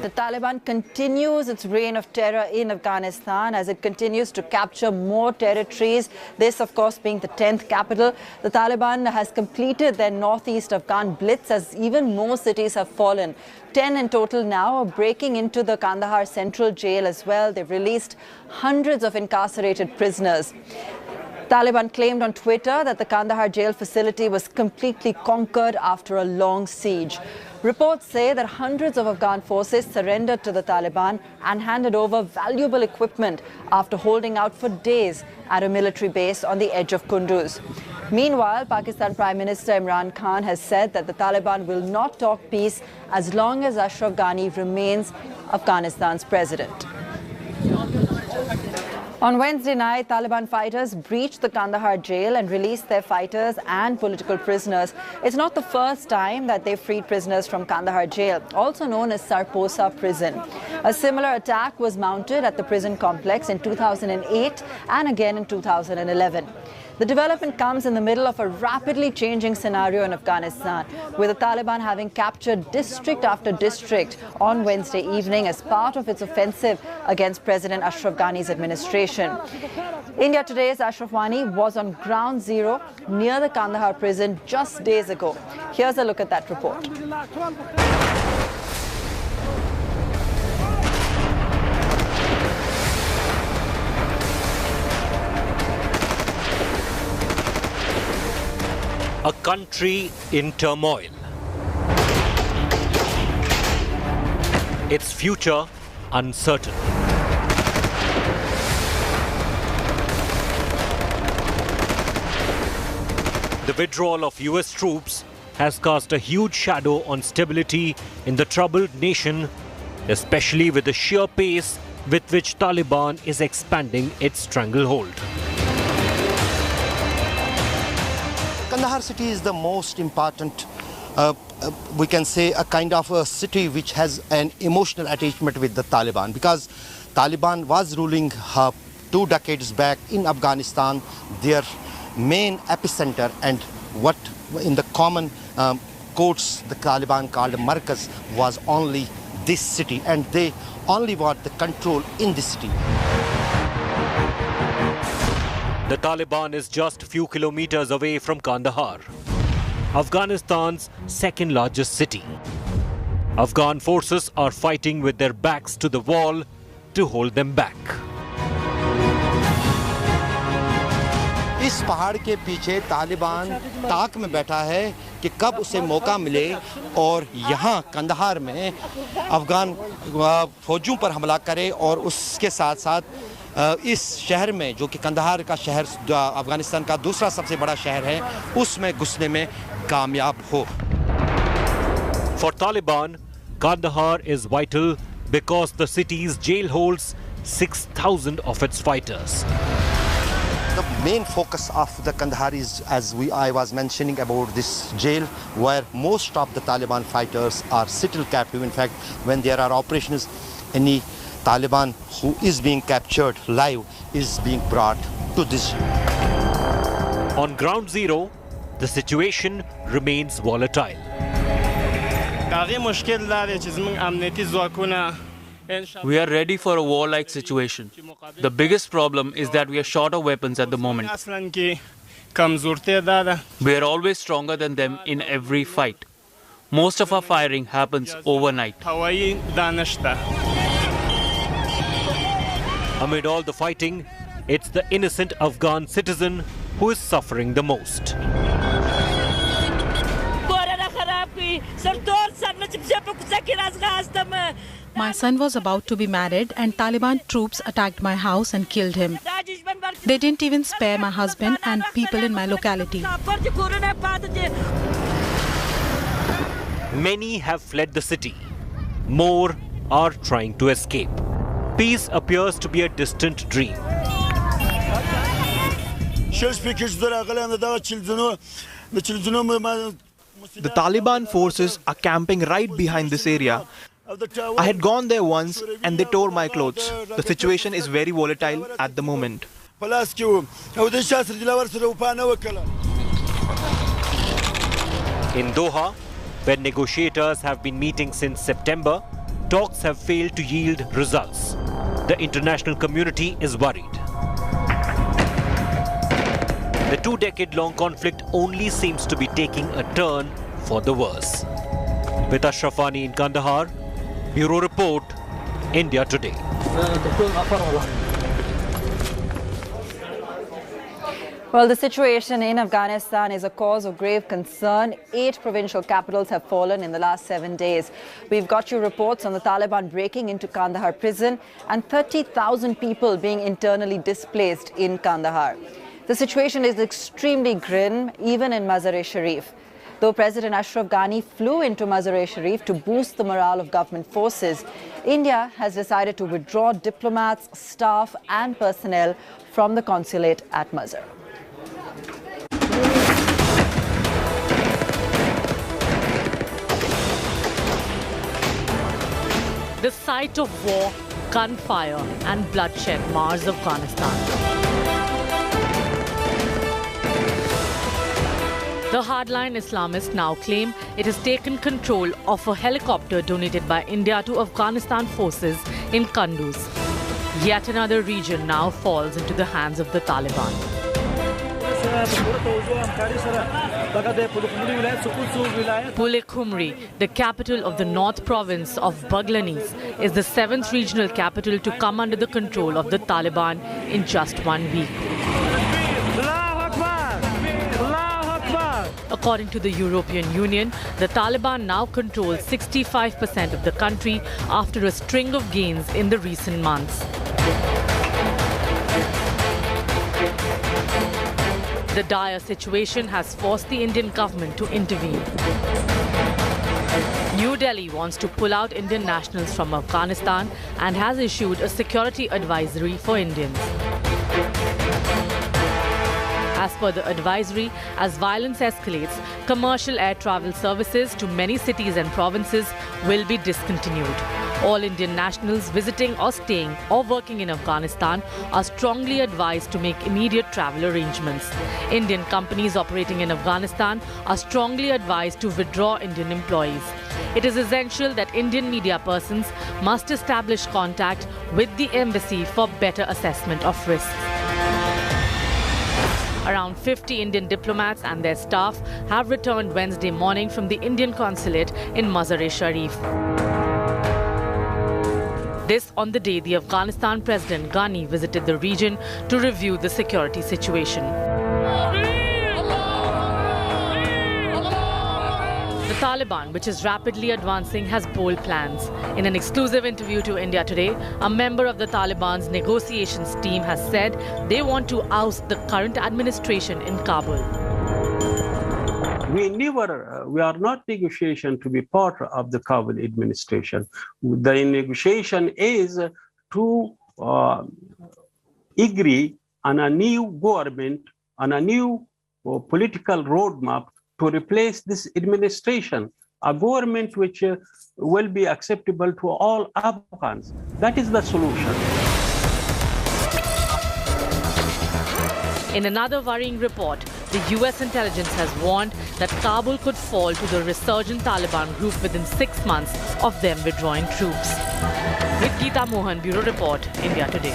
The Taliban continues its reign of terror in Afghanistan as it continues to capture more territories. This, of course, being the 10th capital. The Taliban has completed their northeast Afghan blitz as even more cities have fallen. 10 in total now are breaking into the Kandahar Central Jail as well. They've released hundreds of incarcerated prisoners. Taliban claimed on Twitter that the Kandahar jail facility was completely conquered after a long siege. Reports say that hundreds of Afghan forces surrendered to the Taliban and handed over valuable equipment after holding out for days at a military base on the edge of Kunduz. Meanwhile, Pakistan Prime Minister Imran Khan has said that the Taliban will not talk peace as long as Ashraf Ghani remains Afghanistan's president. On Wednesday night, Taliban fighters breached the Kandahar jail and released their fighters and political prisoners. It's not the first time that they freed prisoners from Kandahar jail, also known as Sarposa prison. A similar attack was mounted at the prison complex in 2008 and again in 2011. The development comes in the middle of a rapidly changing scenario in Afghanistan, with the Taliban having captured district after district on Wednesday evening as part of its offensive against President Ashraf Ghani's administration. India Today's Ashraf Ghani was on ground zero near the Kandahar prison just days ago. Here's a look at that report. A country in turmoil. Its future uncertain. The withdrawal of US troops has cast a huge shadow on stability in the troubled nation, especially with the sheer pace with which Taliban is expanding its stranglehold. Kandahar city is the most important, we can say, a kind of a city which has an emotional attachment with the Taliban, because Taliban was ruling 2 decades back in Afghanistan, their main epicenter, and what in the common quotes the Taliban called Markaz was only this city, and they only want the control in this city. The Taliban is just a few kilometers away from Kandahar, Afghanistan's second largest city. Afghan forces are fighting with their backs to the wall to hold them back. इस पहाड़ के पीछे तालिबान ताक में बैठा है कि कब उसे मौका मिले और यहाँ कंदहार में अफगान फौजों पर हमला करे और उसके साथ साथ इस शहर में, जो कि कंदहार का शहर अफगानिस्तान का दूसरा सबसे बड़ा शहर है, उसमें घुसने में कामयाब हो. For Taliban, Kandahar is vital because the city's jail holds 6,000 of its fighters. The main focus of the Kandahar is, as I was mentioning, about this jail where most of the Taliban fighters are still captive. In fact, when there are operations, any Taliban who is being captured live is being brought to this jail. On ground zero, the situation remains volatile. We are ready for a war-like situation. The biggest problem is that we are short of weapons at the moment. We are always stronger than them in every fight. Most of our firing happens overnight. Amid all the fighting, it's the innocent Afghan citizen who is suffering the most. My son was about to be married and Taliban troops attacked my house and killed him. They didn't even spare my husband and people in my locality. Many have fled the city. More are trying to escape. Peace appears to be a distant dream. The Taliban forces are camping right behind this area. I had gone there once and they tore my clothes. The situation is very volatile at the moment. In Doha, where negotiators have been meeting since September, talks have failed to yield results. The international community is worried. The two-decade-long conflict only seems to be taking a turn for the worse. With Ashraf Wani in Kandahar, Bureau Report, India Today. Well, the situation in Afghanistan is a cause of grave concern. 8 provincial capitals have fallen in the last 7 days. We've got you reports on the Taliban breaking into Kandahar prison and 30,000 people being internally displaced in Kandahar. The situation is extremely grim, even in Mazar-e-Sharif. Though President Ashraf Ghani flew into Mazar-e-Sharif to boost the morale of government forces, India has decided to withdraw diplomats, staff and personnel from the consulate at Mazar. The sight of war, gunfire and bloodshed mars Afghanistan. The hardline Islamists now claim it has taken control of a helicopter donated by India to Afghanistan forces in Kunduz. Yet another region now falls into the hands of the Taliban. Pul-e-Khumri, the capital of the North Province of Baghlanis, is the 7th regional capital to come under the control of the Taliban in just 1 week. According to the European Union, the Taliban now controls 65% of the country after a string of gains in the recent months. The dire situation has forced the Indian government to intervene. New Delhi wants to pull out Indian nationals from Afghanistan and has issued a security advisory for Indians. As per the advisory, as violence escalates, commercial air travel services to many cities and provinces will be discontinued. All Indian nationals visiting or staying or working in Afghanistan are strongly advised to make immediate travel arrangements. Indian companies operating in Afghanistan are strongly advised to withdraw Indian employees. It is essential that Indian media persons must establish contact with the embassy for better assessment of risks. Around 50 Indian diplomats and their staff have returned Wednesday morning from the Indian consulate in Mazar-e-Sharif. This on the day the Afghanistan President Ghani visited the region to review the security situation. The Taliban, which is rapidly advancing, has bold plans. In an exclusive interview to India Today, a member of the Taliban's negotiations team has said they want to oust the current administration in Kabul. We are not negotiation to be part of the Kabul administration. The negotiation is to agree on a new government, on a new political roadmap to replace this administration, a government which will be acceptable to all Afghans. That is the solution. In another worrying report, the US intelligence has warned that Kabul could fall to the resurgent Taliban group within 6 months of them withdrawing troops. With Geeta Mohan, Bureau Report, India Today.